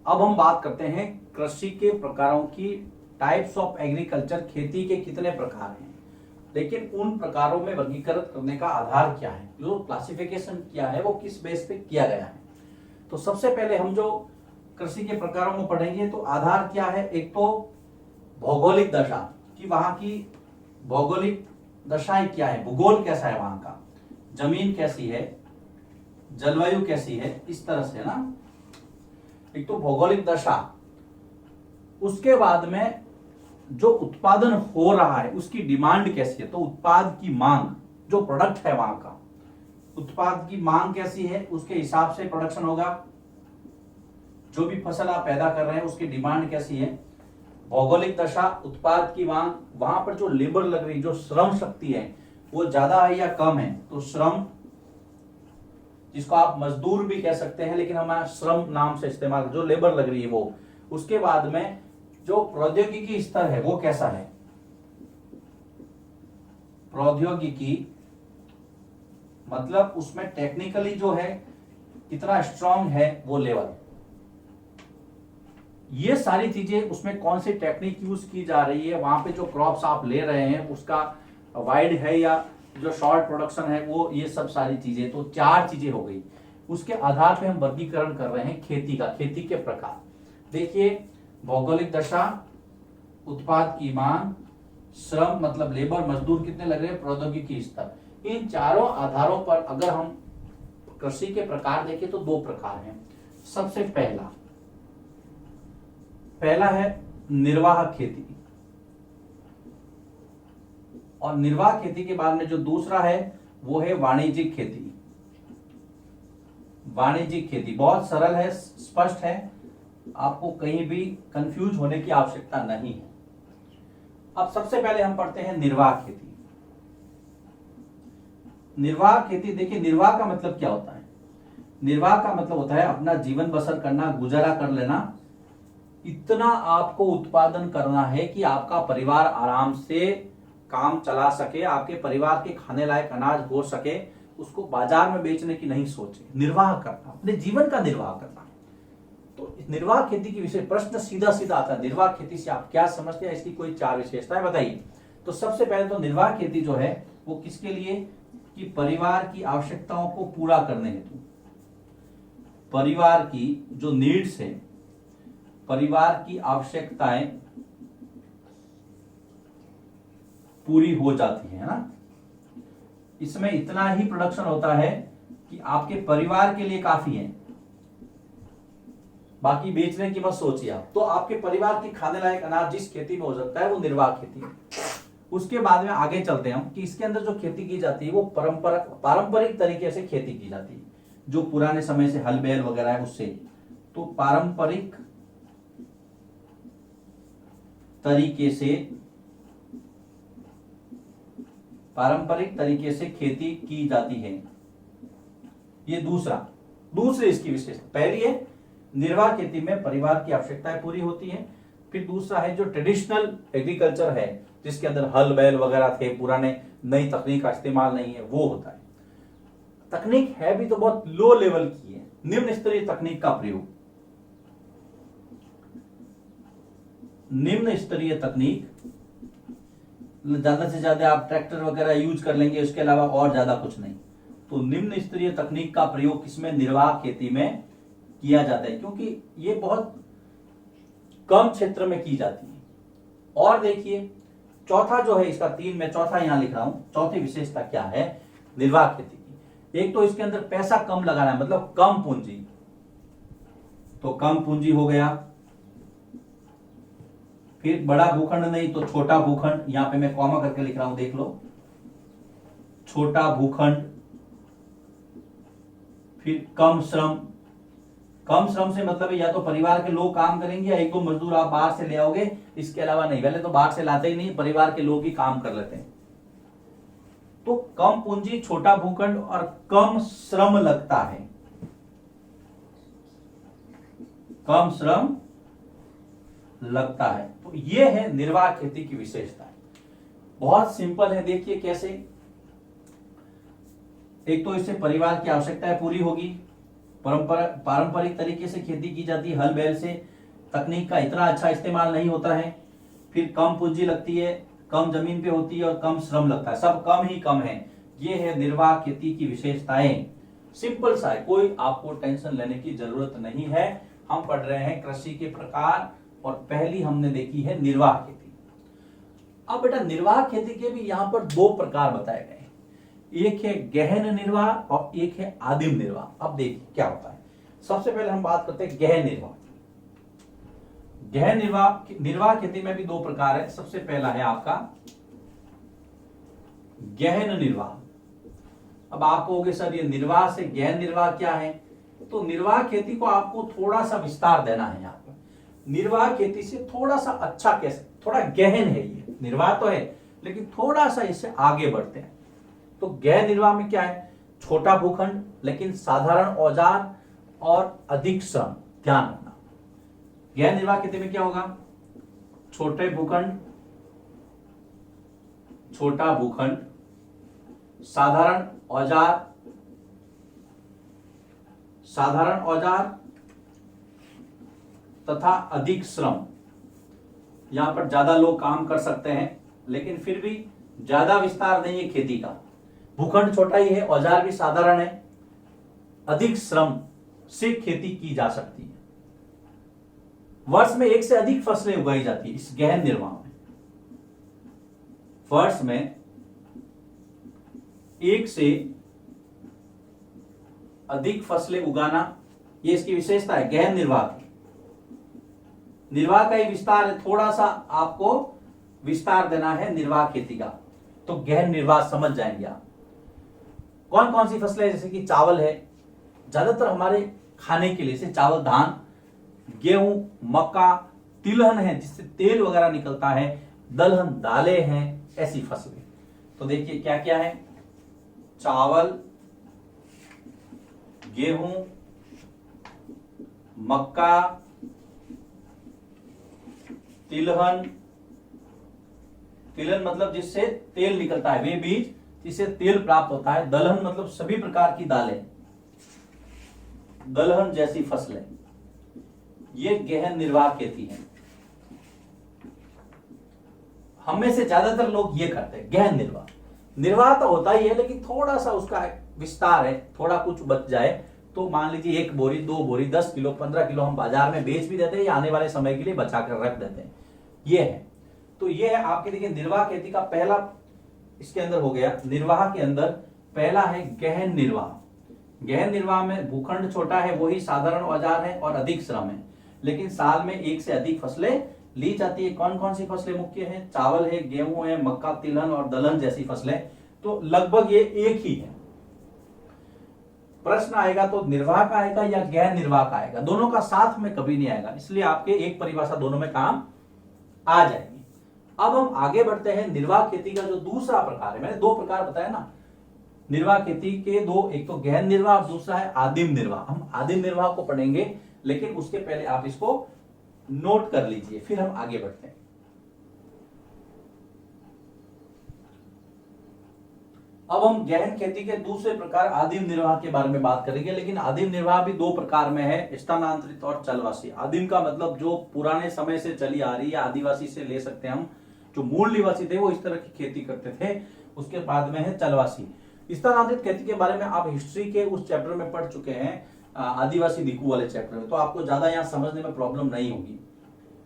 अब हम बात करते हैं कृषि के प्रकारों की, टाइप्स ऑफ एग्रीकल्चर। खेती के कितने प्रकार हैं, लेकिन उन प्रकारों में वर्गीकृत करने का आधार क्या है, जो क्लासिफिकेशन किया है वो किस बेस पे किया गया है। तो सबसे पहले हम जो कृषि के प्रकारों में पढ़ेंगे तो आधार क्या है, एक तो भौगोलिक दशा कि वहां की भौगोलिक दशाएं क्या है, भूगोल कैसा है वहां का, जमीन कैसी है, जलवायु कैसी है, इस तरह से ना। एक तो भौगोलिक दशा, उसके बाद में जो उत्पादन हो रहा है उसकी डिमांड कैसी है, तो उत्पाद की मांग, जो प्रोडक्ट है वहां का, उत्पाद की मांग कैसी है उसके हिसाब से प्रोडक्शन होगा। जो भी फसल आप पैदा कर रहे हैं उसकी डिमांड कैसी है, भौगोलिक दशा, उत्पाद की मांग, वहां पर जो लेबर लग रही, जो श्रम शक्ति है वो ज्यादा है या कम है, तो श्रम, जिसको आप मजदूर भी कह सकते हैं लेकिन हमारा श्रम नाम से इस्तेमाल, जो लेबर लग रही है वो। उसके बाद में जो प्रौद्योगिकी स्तर है वो कैसा है, प्रौद्योगिकी मतलब उसमें टेक्निकली जो है कितना स्ट्रांग है वो लेवल, ये सारी चीजें, उसमें कौन सी टेक्निक यूज की जा रही है, वहां पे जो क्रॉप्स आप ले रहे हैं उसका वाइड है या जो शॉर्ट प्रोडक्शन है वो, ये सब सारी चीजें, तो 4 चीजें हो गई। उसके आधार पे हम वर्गीकरण कर रहे हैं खेती का, खेती के प्रकार। देखिए, भौगोलिक दशा, उत्पाद की मांग, श्रम मतलब लेबर, मजदूर कितने लग रहे हैं, प्रौद्योगिकी स्तर, इन चारों आधारों पर अगर हम कृषि के प्रकार देखें तो 2 प्रकार हैं। सबसे पहला है निर्वाह खेती, और निर्वाह खेती के बाद में जो दूसरा है वो है वाणिज्यिक खेती। वाणिज्यिक खेती बहुत सरल है, स्पष्ट है, आपको कहीं भी कंफ्यूज होने की आवश्यकता नहीं है। अब सबसे पहले हम पढ़ते हैं निर्वाह खेती। निर्वाह खेती, देखिए निर्वाह का मतलब क्या होता है, निर्वाह का मतलब होता है अपना जीवन बसर करना, गुजारा कर लेना, इतना आपको उत्पादन करना है कि आपका परिवार आराम से काम चला सके, आपके परिवार के खाने लायक अनाज हो सके, उसको बाजार में बेचने की नहीं सोचे, निर्वाह करना, अपने जीवन का निर्वाह करना। तो निर्वाह खेती की विषय प्रश्न सीधा सीधा आता है, निर्वाह खेती से आप क्या समझते हैं, इसकी कोई 4 विशेषताएं बताइए। तो सबसे पहले तो निर्वाह खेती जो है वो किसके लिए, कि परिवार की आवश्यकताओं को पूरा करने हेतु, परिवार की जो नीड्स है, परिवार की आवश्यकताएं पूरी हो जाती है ना। इसमें इतना ही प्रोडक्शन होता है कि आपके परिवार के लिए काफी है, बाकी बेचने की मत सोचिए आप। तो आपके परिवार की खाने लायक अनाज जिस खेती में हो सकता है वो निर्वाह खेती है। उसके बाद में आगे चलते हैं हम कि इसके अंदर जो खेती की जाती है वो पारंपरिक तरीके से खेती की जाती है, जो पुराने समय से हल बैल वगैरह है उससे। तो पारंपरिक तरीके से खेती की जाती है। ये दूसरी इसकी विशेषता। पहली है निर्वाह खेती में परिवार की आवश्यकताएं पूरी होती हैं। फिर दूसरा है जो ट्रेडिशनल एग्रीकल्चर है, जिसके अंदर हल बैल वगैरह थे, पुराने, नई तकनीक का इस्तेमाल नहीं है, वो होता है। तकनीक है भी तो बहुत लो लेवल की है, निम्न स्तरीय तकनीक का प्रयोग, निम्न स्तरीय तकनीक, ज्यादा से ज्यादा आप ट्रैक्टर वगैरह यूज कर लेंगे, उसके अलावा और ज्यादा कुछ नहीं। तो निम्न स्तरीय तकनीक का प्रयोग किसमें, निर्वाह खेती में किया जाता है, क्योंकि ये बहुत कम क्षेत्र में की जाती है। और देखिए चौथा जो है इसका 3 में चौथा यहां लिख रहा हूं, चौथी विशेषता क्या है निर्वाह खेती की। एक तो इसके अंदर पैसा कम लगाना है, मतलब कम पूंजी, तो कम पूंजी हो गया। फिर बड़ा भूखंड नहीं तो छोटा भूखंड, यहां पे मैं कॉमा करके लिख रहा हूं, देख लो, छोटा भूखंड। फिर कम श्रम, कम श्रम से मतलब या तो परिवार के लोग काम करेंगे या 1-2 मजदूर आप बाहर से ले आओगे, इसके अलावा नहीं, पहले तो बाहर से लाते ही नहीं, परिवार के लोग ही काम कर लेते हैं। तो कम पूंजी, छोटा भूखंड और कम श्रम लगता है, कम श्रम लगता है। तो ये है निर्वाह खेती की विशेषता। बहुत सिंपल है, देखिए कैसे। एक तो इससे परिवार की आवश्यकताएं पूरी होगी, पारंपरिक तरीके से खेती की जाती है, हल बैल से। तकनीक का इतना अच्छा इस्तेमाल नहीं होता है। फिर कम पूंजी लगती है, कम जमीन पे होती है और कम श्रम लगता है, सब कम ही कम है। ये है निर्वाह खेती की विशेषताएं। सिंपल सा है, कोई आपको टेंशन लेने की जरूरत नहीं है। हम पढ़ रहे हैं कृषि के प्रकार और पहली हमने देखी है निर्वाह खेती। अब बेटा निर्वाह खेती के भी यहां पर दो प्रकार बताए गए हैं, एक है गहन निर्वाह और एक है आदिम निर्वाह। अब देखिए क्या होता है। सबसे पहले हम बात करते हैं गहन निर्वाह। गहन निर्वाह खेती में भी दो प्रकार है। सबसे पहला है आपका गहन निर्वाह। अब आप कहोगे सर ये निर्वाह से गहन निर्वाह क्या है, तो निर्वाह खेती को आपको थोड़ा सा विस्तार देना है। यहाँ पर निर्वाह खेती से थोड़ा सा अच्छा, कैसे, थोड़ा गहन है ये। निर्वाह तो है लेकिन थोड़ा सा इससे आगे बढ़ते हैं। तो गहन निर्वाह में क्या है, छोटा भूखंड लेकिन साधारण औजार और अधिक श्रम। ध्यान रखना, गहन निर्वाह खेती में क्या होगा, छोटा भूखंड, साधारण औजार तथा अधिक श्रम। यहां पर ज्यादा लोग काम कर सकते हैं लेकिन फिर भी ज्यादा विस्तार नहीं है खेती का। भूखंड छोटा ही है, औजार भी साधारण है, अधिक श्रम से खेती की जा सकती है। वर्ष में एक से अधिक फसलें उगाई जाती है इस गहन निर्वाह में। वर्ष में एक से अधिक फसलें उगाना, ये इसकी विशेषता है गहन निर्वाह की। निर्वाह का ही विस्तार है, थोड़ा सा आपको विस्तार देना है निर्वाह खेती का, तो गहन निर्वाह समझ जाएंगे आप। कौन कौन सी फसलें, जैसे कि चावल है, ज्यादातर हमारे खाने के लिए, जैसे चावल, धान, गेहूं, मक्का, तिलहन है जिससे तेल वगैरह निकलता है, दलहन, दालें हैं, ऐसी फसलें। तो देखिए क्या क्या है, चावल, गेहूं, मक्का, तिलहन मतलब जिससे तेल निकलता है, वे बीज जिससे तेल प्राप्त होता है। दलहन मतलब सभी प्रकार की दालें, दलहन जैसी फसलें। ये गहन निर्वाह खेती है। हम में से ज्यादातर लोग ये करते हैं गहन निर्वाह। निर्वाह तो होता ही है लेकिन थोड़ा सा उसका विस्तार है, थोड़ा कुछ बच जाए तो मान लीजिए 1 बोरी, 2 बोरी, 10 किलो, 15 किलो हम बाजार में बेच भी देते हैं या आने वाले समय के लिए बचा कर रख देते हैं। ये है, तो ये है आपके देखिए निर्वाह खेती का पहला, इसके अंदर हो गया। निर्वाह के अंदर पहला है गहन निर्वाह। गहन निर्वाह में भूखंड छोटा है, वही साधारण औजार है और अधिक श्रम है, लेकिन साल में एक से अधिक फसलें ली जाती है। कौन कौन सी फसलें मुख्य हैं, चावल है, गेहूं है, मक्का, तिलहन और दलहन जैसी फसलें। तो लगभग ये एक ही है। प्रश्न आएगा तो निर्वाह का आएगा या गहन निर्वाह का आएगा, दोनों का साथ में कभी नहीं आएगा, इसलिए आपके एक परिभाषा दोनों में काम आ जाएगी। अब हम आगे बढ़ते हैं। निर्वाह खेती का जो दूसरा प्रकार है, मैंने 2 प्रकार बताया ना निर्वाह खेती के, 2, एक तो गहन निर्वाह और दूसरा है आदिम निर्वाह। हम आदिम निर्वाह को पढ़ेंगे लेकिन उसके पहले आप इसको नोट कर लीजिए, फिर हम आगे बढ़ते हैं। अब हम गहन खेती के दूसरे प्रकार आदिम निर्वाह के बारे में बात करेंगे, लेकिन आदिम निर्वाह भी 2 प्रकार में है, स्थानांतरित और चलवासी। आदिम का मतलब जो पुराने समय से चली आ रही है, आदिवासी से ले सकते हैं हम, जो मूल निवासी थे वो इस तरह की खेती करते थे। उसके बाद में है चलवासी। स्थानांतरित खेती के बारे में आप हिस्ट्री के उस चैप्टर में पढ़ चुके हैं, आदिवासी दिकू वाले चैप्टर में, तो आपको ज्यादा यहाँ समझने में प्रॉब्लम नहीं होगी।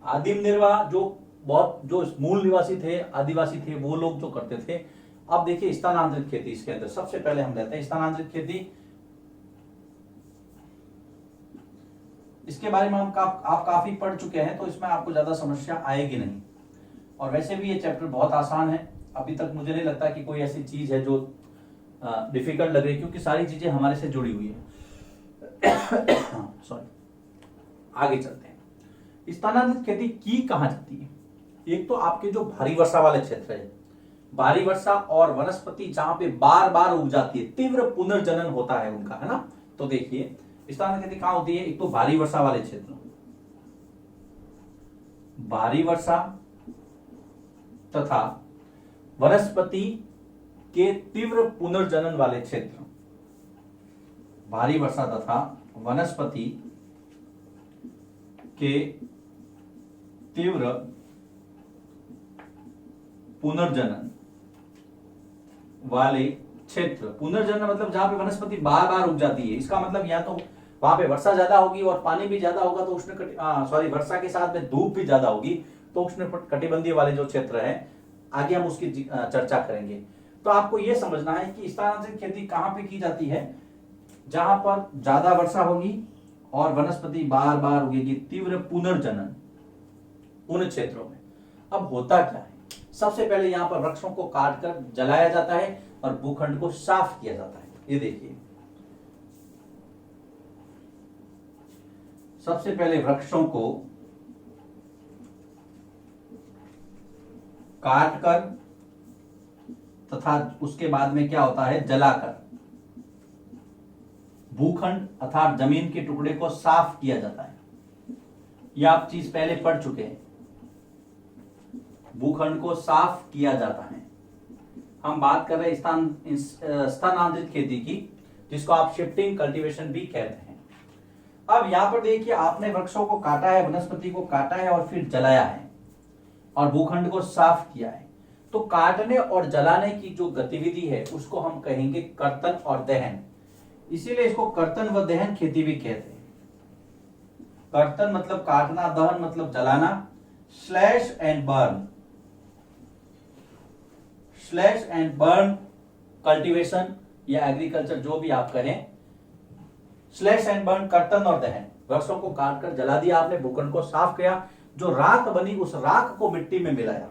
आदिम निर्वाह जो मूल निवासी थे, आदिवासी थे, वो लोग जो करते थे। अब देखिए स्थानांतरित खेती, इसके अंदर सबसे पहले हम लेते हैं स्थानांतरित खेती। इसके बारे में आप काफी पढ़ चुके हैं, तो इसमें आपको ज्यादा समस्या आएगी नहीं। और वैसे भी ये चैप्टर बहुत आसान है, अभी तक मुझे नहीं लगता कि कोई ऐसी चीज है जो डिफिकल्ट लग रही है, क्योंकि सारी चीजें हमारे से जुड़ी हुई है। सॉरी, आगे चलते हैं। स्थानांतरित खेती की कहां जाती है, एक तो आपके जो भारी वर्षा वाले क्षेत्र है, भारी वर्षा और वनस्पति जहां पे बार बार उग जाती है, तीव्र पुनर्जनन होता है उनका, है ना। तो देखिए स्थानांतरित खेती कहां होती है, एक तो भारी वर्षा वाले क्षेत्र, भारी वर्षा तथा वनस्पति के तीव्र पुनर्जनन वाले क्षेत्र, भारी वर्षा तथा वनस्पति के तीव्र पुनर्जनन वाले क्षेत्र, पुनर्जनन मतलब जहां पे वनस्पति बार बार उग जाती है, इसका मतलब या तो वहां पे वर्षा ज्यादा होगी और पानी भी ज्यादा होगा, तो वर्षा के साथ में धूप भी ज्यादा होगी, तो उष्ण कटिबंधीय वाले जो क्षेत्र है, आगे हम उसकी चर्चा करेंगे। तो आपको यह समझना है कि स्थानांतरित खेती कहां पे की जाती है, जहां पर ज्यादा वर्षा होगी और वनस्पति बार बार उगेगी, तीव्र पुनर्जनन उन क्षेत्रों में। अब होता क्या है, सबसे पहले यहां पर वृक्षों को काटकर जलाया जाता है और भूखंड को साफ किया जाता है। ये देखिए, सबसे पहले वृक्षों को काटकर तथा उसके बाद में क्या होता है, जलाकर भूखंड अर्थात जमीन के टुकड़े को साफ किया जाता है। यह आप चीज पहले पढ़ चुके हैं, भूखंड को साफ किया जाता है। हम बात कर रहे हैं स्थानांतरित खेती की, जिसको आप शिफ्टिंग कल्टीवेशन भी कहते हैं। अब यहां पर देखिए, आपने वृक्षों को काटा है, वनस्पति को काटा है और फिर जलाया है और भूखंड को साफ किया है। तो काटने और जलाने की जो गतिविधि है उसको हम कहेंगे कर्तन और दहन, इसीलिए इसको कर्तन व दहन खेती भी कहते हैं। कर्तन मतलब काटना, दहन मतलब जलाना, slash and burn, slash and burn cultivation या एग्रीकल्चर जो भी आप कहें, स्लैश एंड बर्न कर्तन और दहन। वृक्षों को काटकर जला दिया आपने, भूखंड को साफ किया, जो राख बनी उस राख को मिट्टी में मिलाया,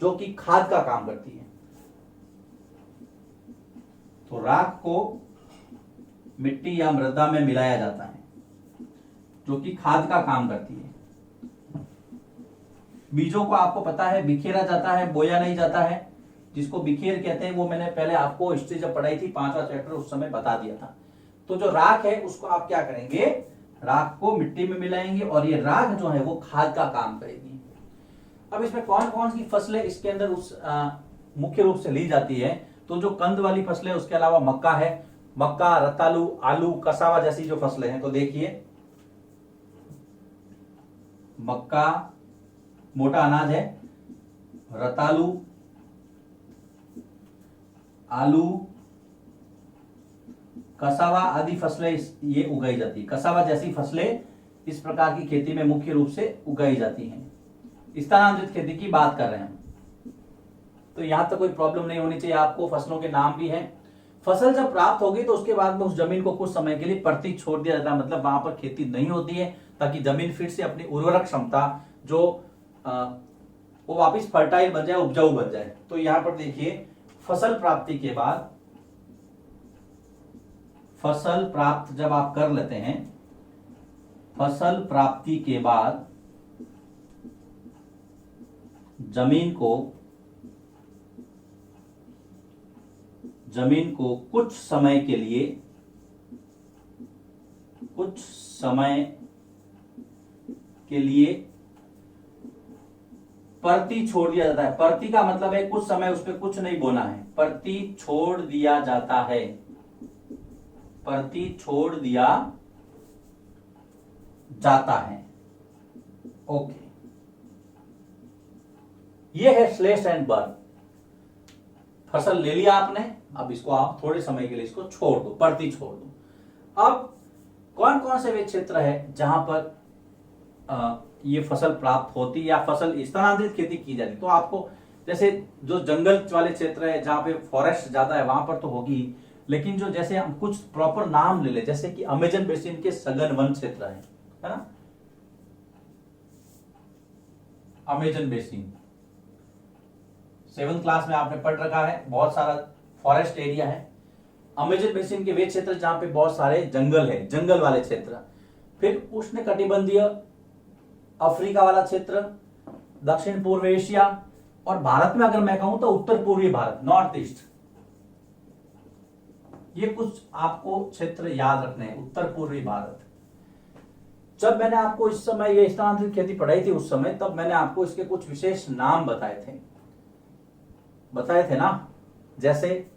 जो कि खाद का काम करती है। तो राख को मिट्टी या मृदा में मिलाया जाता है, जो कि खाद का काम करती है। बीजों को आपको पता है बिखेरा जाता है, बोया नहीं जाता है, जिसको बिखेर कहते हैं। वो मैंने पहले आपको हिस्ट्री जब पढ़ाई थी 5वां चैप्टर, उस समय बता दिया था। तो जो राख है उसको आप क्या करेंगे, राख को मिट्टी में मिलाएंगे और ये राख जो है वो खाद का काम करेगी। अब इसमें कौन कौन सी फसलें इसके अंदर मुख्य रूप से ली जाती है, तो जो कंद वाली फसलें, उसके अलावा मक्का है, मक्का, रतालू, आलू, कसावा जैसी जो फसलें हैं। तो देखिए, मक्का मोटा अनाज है, रतालू, आलू, कसावा आदि फसलें ये उगाई जाती है। कसावा जैसी फसलें इस प्रकार की खेती में मुख्य रूप से उगाई जाती हैं। स्थानांतरित खेती की बात कर रहे हैं, तो यहां तक कोई प्रॉब्लम नहीं होनी चाहिए आपको। फसलों के नाम भी हैं। फसल जब प्राप्त होगी तो उसके बाद में उस जमीन को कुछ समय के लिए परती छोड़ दिया जाता है, मतलब वहां पर खेती नहीं होती है, ताकि जमीन फिर से अपनी उर्वरक क्षमता जो वो वापिस फर्टाइल बन जाए, उपजाऊ बन जाए। तो यहां पर देखिए, फसल प्राप्ति के बाद, फसल प्राप्त जब आप कर लेते हैं, फसल प्राप्ति के बाद जमीन को कुछ समय के लिए परती छोड़ दिया जाता है। परती का मतलब है कुछ समय उस पर कुछ नहीं बोना है, परती छोड़ दिया जाता है, परती छोड़ दिया जाता है। ओके, ये है स्लैश एंड बर्न। फसल ले लिया आपने, अब इसको आप थोड़े समय के लिए इसको छोड़ दो, परती छोड़ दो। अब कौन कौन से वे क्षेत्र है जहां पर ये फसल प्राप्त होती या फसल स्थानांतरित खेती की जाती? तो आपको जैसे जो जंगल वाले क्षेत्र है, जहां पे फॉरेस्ट ज्यादा है, वहां पर तो होगी, लेकिन जो जैसे हम कुछ प्रॉपर नाम ले ले, जैसे कि अमेजन बेसिन के सघन वन क्षेत्र है ना, अमेजन बेसिन 7th क्लास में आपने पढ़ रखा है, बहुत सारा फॉरेस्ट एरिया है। अमेजन बेसिन के वे क्षेत्र जहां पे बहुत सारे जंगल है, जंगल वाले क्षेत्र। फिर उष्ण कटिबंधीय अफ्रीका वाला क्षेत्र, दक्षिण पूर्व एशिया, और भारत में अगर मैं कहूं तो उत्तर पूर्वी भारत, नॉर्थ ईस्ट। ये कुछ आपको क्षेत्र याद रखने हैं, उत्तर पूर्वी भारत। जब मैंने आपको इस समय ये स्थानांतरित खेती पढ़ाई थी उस समय, तब मैंने आपको इसके कुछ विशेष नाम बताए थे ना। जैसे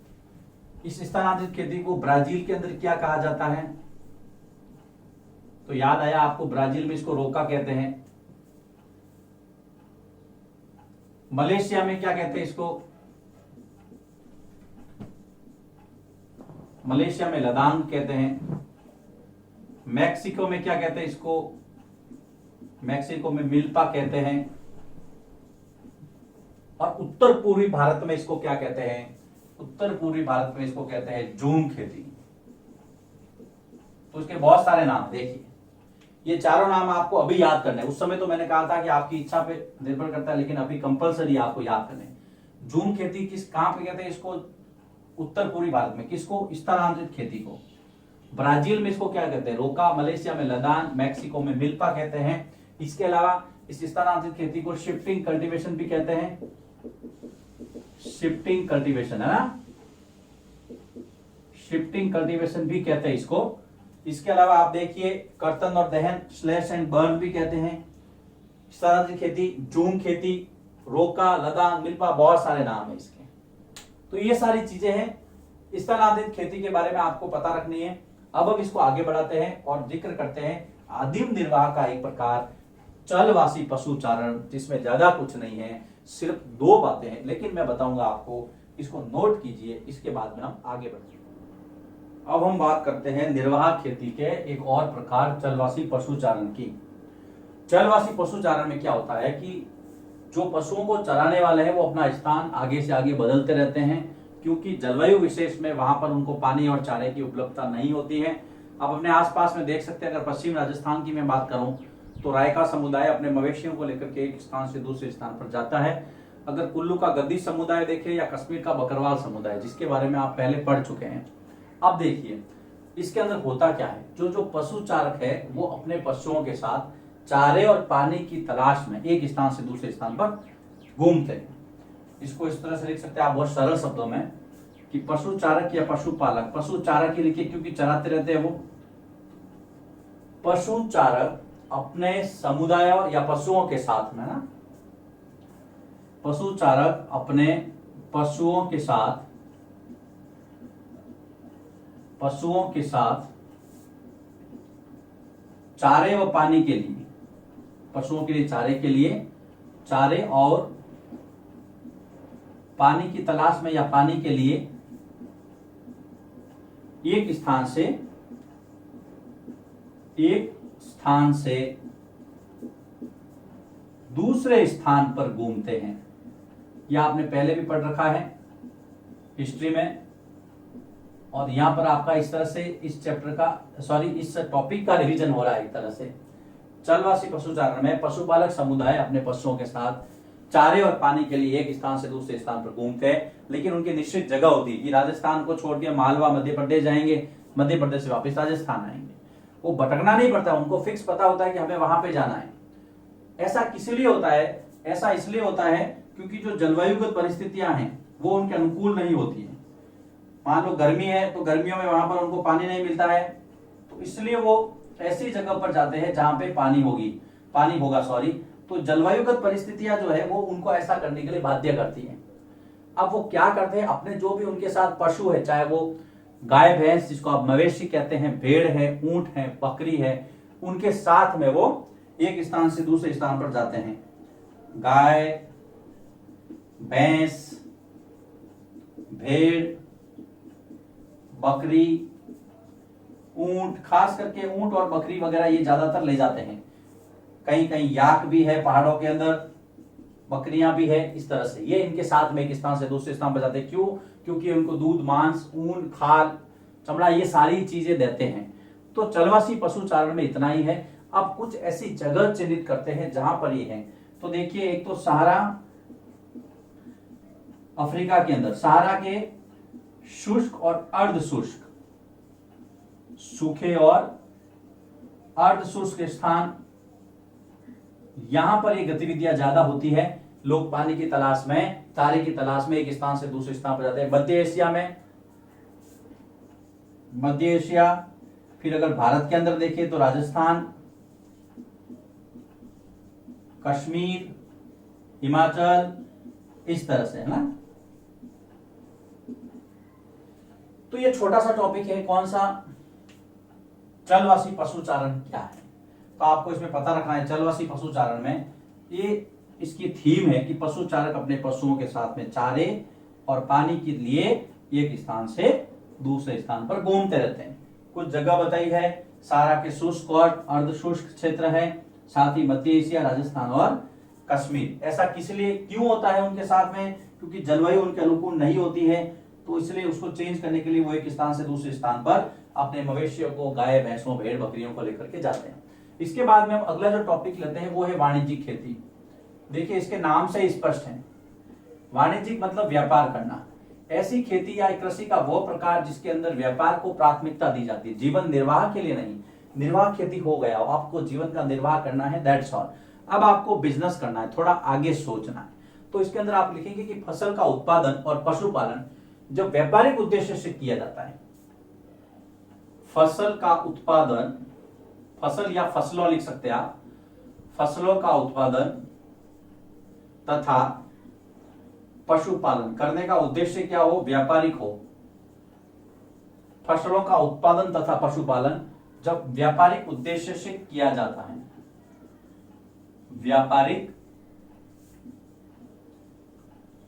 इस स्थानांतरित खेती को ब्राजील के अंदर क्या कहा जाता है, तो याद आया आपको, ब्राजील में इसको रोका कहते हैं, मलेशिया में क्या कहते हैं इसको, मलेशिया में लदांग कहते हैं, मैक्सिको में क्या कहते हैं इसको, मैक्सिको में मिल्पा कहते हैं, और उत्तर पूर्वी भारत में इसको क्या कहते हैं, उत्तर पूर्वी भारत में इसको कहते हैं झूम खेती। तो इसके बहुत सारे नाम देखिए, ये चारों नाम आपको अभी याद करने हैं। उस समय तो मैंने कहा था कि आपकी इच्छा पे निर्भर करता है, लेकिन अभी कंपलसरी आपको याद करने हैं। झूम खेती किस कहां पे कहते हैं इसको, उत्तर पूर्वी भारत में। किसको, स्थानांतरित खेती को। ब्राजील में इसको क्या कहते हैं, रोका, मलेशिया में लदान, मैक्सिको में मिल्पा कहते हैं। इसके अलावा इस स्थानांतरित खेती को शिफ्टिंग कल्टीवेशन भी कहते हैं, शिफ्टिंग कल्टीवेशन है ना, शिफ्टिंग कल्टीवेशन भी कहते हैं इसको। इसके अलावा आप देखिए कर्तन और दहन, स्लैश एंड बर्न भी कहते हैं। स्थानांतरित खेती, झूम खेती, रोका, लदान, मिल्पा, बहुत सारे नाम है इसके। तो ये सारी चीजें हैं स्थानांतरित खेती के बारे में आपको पता रखनी है। अब हम इसको आगे बढ़ाते हैं और जिक्र करते हैं आदिम निर्वाह का एक प्रकार, चलवासी पशुचारण, जिसमें ज्यादा कुछ नहीं है, सिर्फ 2 बातें हैं, लेकिन मैं बताऊंगा आपको, इसको नोट कीजिए, इसके बाद में हम आगे बढ़ेंगे। अब हम बात करते हैं निर्वाह खेती के एक और प्रकार, चलवासी पशुचारण की। चलवासी पशुचारण में क्या होता है कि जो पशुओं को चराने वाले हैं वो अपना स्थान आगे से आगे बदलते रहते हैं, क्योंकि जलवायु विशेष में वहां पर उनको पानी और चारे की उपलब्धता नहीं होती है। आप अपने आसपास में देख सकते हैं, अगर पश्चिम राजस्थान की मैं बात करूं तो रायका समुदाय अपने मवेशियों को लेकर के एक स्थान से दूसरे स्थान पर जाता है। अगर कुल्लू का गद्दी समुदाय देखें या कश्मीर का बकरवाल समुदाय, जिसके बारे में आप पहले पढ़ चुके हैं। अब देखिए इसके अंदर होता क्या है, जो जो पशु चारक है वो अपने पशुओं के साथ चारे और पानी की तलाश में एक स्थान से दूसरे स्थान पर घूमते हैं। इसको इस तरह से लिख सकते हैं आप बहुत सरल शब्दों में कि पशु चारक या पशुपालक, पशु चारक ही लिखिए क्योंकि चराते रहते हैं वो। पशु चारक अपने समुदाय या पशुओं के साथ में ना, पशु चारक अपने पशुओं के साथ चारे व पानी के लिए, पशुओं के लिए चारे के लिए, चारे और पानी की तलाश में या पानी के लिए एक स्थान से दूसरे स्थान पर घूमते हैं। यह आपने पहले भी पढ़ रखा है हिस्ट्री में, और यहां पर आपका इस तरह से इस चैप्टर का इस टॉपिक का रिवीजन हो रहा है। एक तरह से चलवासी पशुचारण में पशुपालक समुदाय अपने पशुओं के साथ चारे और पानी के लिए एक स्थान से दूसरे स्थान पर घूमते हैं, लेकिन उनकी निश्चित जगह होती है कि राजस्थान को छोड़ के मालवा मध्य प्रदेश जाएंगे, मध्य प्रदेश से वापस राजस्थान आएंगे। वो भटकना नहीं पड़ता, उनको फिक्स पता होता है कि हमें वहां पे जाना है। ऐसा इसलिए होता है क्योंकि जो जलवायुगत परिस्थितियां हैं वो उनके अनुकूल नहीं होती है। मान लो गर्मी है तो गर्मियों में वहां पर उनको पानी नहीं मिलता है, तो इसलिए वो ऐसी जगह पर जाते हैं जहां पे पानी होगा। तो जलवायुगत परिस्थितियां जो है वो उनको ऐसा करने के लिए बाध्य करती हैं। अब वो क्या करते हैं, अपने जो भी उनके साथ पशु है, चाहे वो गाय भैंस जिसको आप मवेशी कहते हैं, भेड़ है, ऊंट है, बकरी है, उनके साथ में वो एक स्थान से दूसरे स्थान पर जाते हैं। गाय, भैंस, भेड़, बकरी, ऊंट, खास करके ऊंट और बकरी वगैरह ये ज्यादातर ले जाते हैं। कहीं कहीं याक भी है पहाड़ों के अंदर, बकरियां भी है। इस तरह से ये इनके साथ में एक स्थान से दूसरे स्थान पर जाते हैं। क्यों? क्योंकि उनको दूध, मांस, ऊन, खाल, चमड़ा ये सारी चीजें देते हैं। तो चलवासी पशुचारण में इतना ही है। अब कुछ ऐसी जगह चिन्हित करते हैं जहां पर ये है। तो देखिए, एक तो सहारा अफ्रीका के अंदर, सहारा के शुष्क और अर्ध शुष्क, सूखे और अर्ध शुष्क स्थान, यहां पर ये गतिविधियां ज्यादा होती है। लोग पानी की तलाश में, चारे की तलाश में एक स्थान से दूसरे स्थान पर जाते हैं। मध्य एशिया, फिर अगर भारत के अंदर देखें तो राजस्थान, कश्मीर, हिमाचल, इस तरह से है ना। तो ये छोटा सा टॉपिक है, कौन सा, चलवासी पशुचारण क्या है। तो आपको इसमें पता रखना है चलवासी पशुचारण में ये इसकी थीम है कि पशुचारक अपने पशुओं के साथ में चारे और पानी के लिए एक स्थान से दूसरे स्थान पर घूमते रहते हैं। कुछ जगह बताई है, सारा के शुष्क और अर्ध शुष्क क्षेत्र है, साथ ही मध्य एशिया, राजस्थान और कश्मीर। ऐसा किस लिए क्यों होता है उनके साथ में, क्योंकि जलवायु उनके अनुकूल नहीं होती है, तो इसलिए उसको चेंज करने के लिए वो एक स्थान से दूसरे स्थान पर अपने मवेशियों को, गाय भैंसों भेड़ बकरियों को लेकर के जाते हैं। इसके बाद में हम अगला जो टॉपिक लेते हैं वो है वाणिज्यिक खेती। देखिए इसके नाम से स्पष्ट है, वाणिज्यिक मतलब व्यापार करना। ऐसी खेती या कृषि का वो प्रकार जिसके अंदर व्यापार को प्राथमिकता दी जाती है, जीवन निर्वाह के लिए नहीं। निर्वाह खेती हो गया, आपको जीवन का निर्वाह करना है, दैट्स ऑल। अब आपको बिजनेस करना है, थोड़ा आगे सोचना है। तो इसके अंदर आप लिखेंगे कि फसल का उत्पादन और पशुपालन जब व्यापारिक उद्देश्य से किया जाता है, फसल का उत्पादन, फसल या फसलों लिख सकते हैं आप, फसलों का उत्पादन तथा पशुपालन करने का उद्देश्य क्या हो, व्यापारिक हो। फसलों का उत्पादन तथा पशुपालन जब व्यापारिक उद्देश्य से किया जाता है, व्यापारिक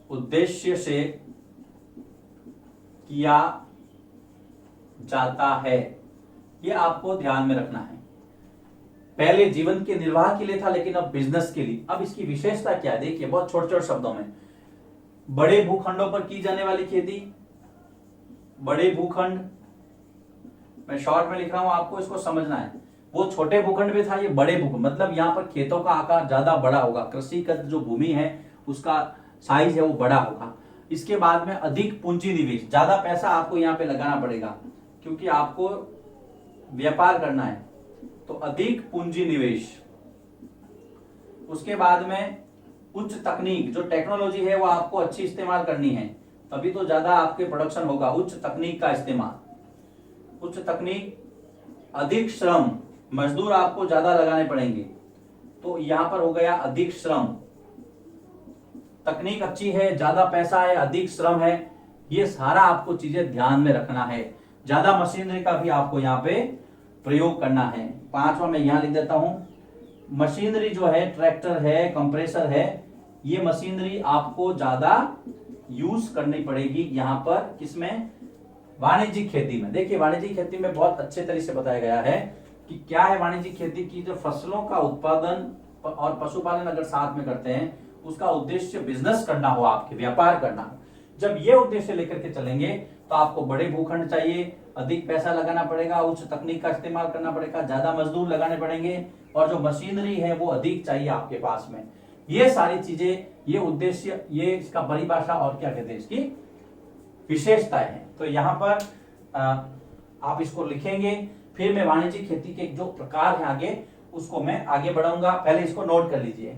उद्देश्य से किया जाता है, यह आपको ध्यान में रखना है। पहले जीवन के निर्वाह के लिए था, लेकिन अब बिजनेस के लिए। अब इसकी विशेषता क्या है, देखिए बहुत छोटे छोटे शब्दों में, बड़े भूखंडों पर की जाने वाली खेती, बड़े भूखंड, मैं शॉर्ट में लिख रहा हूं, आपको इसको समझना है। वो छोटे भूखंड में था, ये बड़े भूखंड, मतलब यहाँ पर खेतों का आकार ज्यादा बड़ा होगा, कृषि का जो भूमि है उसका साइज है वो बड़ा होगा। इसके बाद में अधिक पूंजी निवेश, ज्यादा पैसा आपको यहाँ पे लगाना पड़ेगा क्योंकि आपको व्यापार करना है, तो अधिक पूंजी निवेश। उसके बाद में उच्च तकनीक, जो टेक्नोलॉजी है वो आपको अच्छी इस्तेमाल करनी है, तभी तो ज्यादा आपके प्रोडक्शन होगा। उच्च तकनीक का इस्तेमाल, उच्च तकनीक, अधिक श्रम, मजदूर आपको ज्यादा लगाने पड़ेंगे, तो यहां पर हो गया अधिक श्रम। तकनीक अच्छी है, ज्यादा पैसा है, अधिक श्रम है, ये सारा आपको चीजें ध्यान में रखना है। ज्यादा मशीनरी का भी आपको यहाँ पे प्रयोग करना है। पांचवा मैं यहां लिख देता हूं, मशीनरी जो है, ट्रैक्टर है, कंप्रेसर है, ये मशीनरी आपको ज्यादा यूज करनी पड़ेगी यहाँ पर, किसमें, वाणिज्यिक खेती में। देखिए वाणिज्यिक खेती में बहुत अच्छे तरीके से बताया गया है कि क्या है वाणिज्यिक खेती की, जो फसलों का उत्पादन और पशुपालन अगर साथ में करते हैं, उसका उद्देश्य बिजनेस करना हो, आपके व्यापार करना हो। जब ये उद्देश्य लेकर के चलेंगे तो आपको बड़े भूखंड चाहिए, अधिक पैसा लगाना पड़ेगा, उच्च तकनीक का इस्तेमाल करना पड़ेगा, ज्यादा मजदूर लगाने पड़ेंगे, और जो मशीनरी है वो अधिक चाहिए आपके पास में। ये सारी चीजें, ये उद्देश्य, ये इसका परिभाषा और क्या कहते हैं, इसकी विशेषताएं हैं। तो यहाँ पर आप इसको लिखेंगे, फिर मैं वाणिज्यिक खेती के जो प्रकार है आगे उसको मैं आगे बढ़ाऊंगा। पहले इसको नोट कर लीजिए।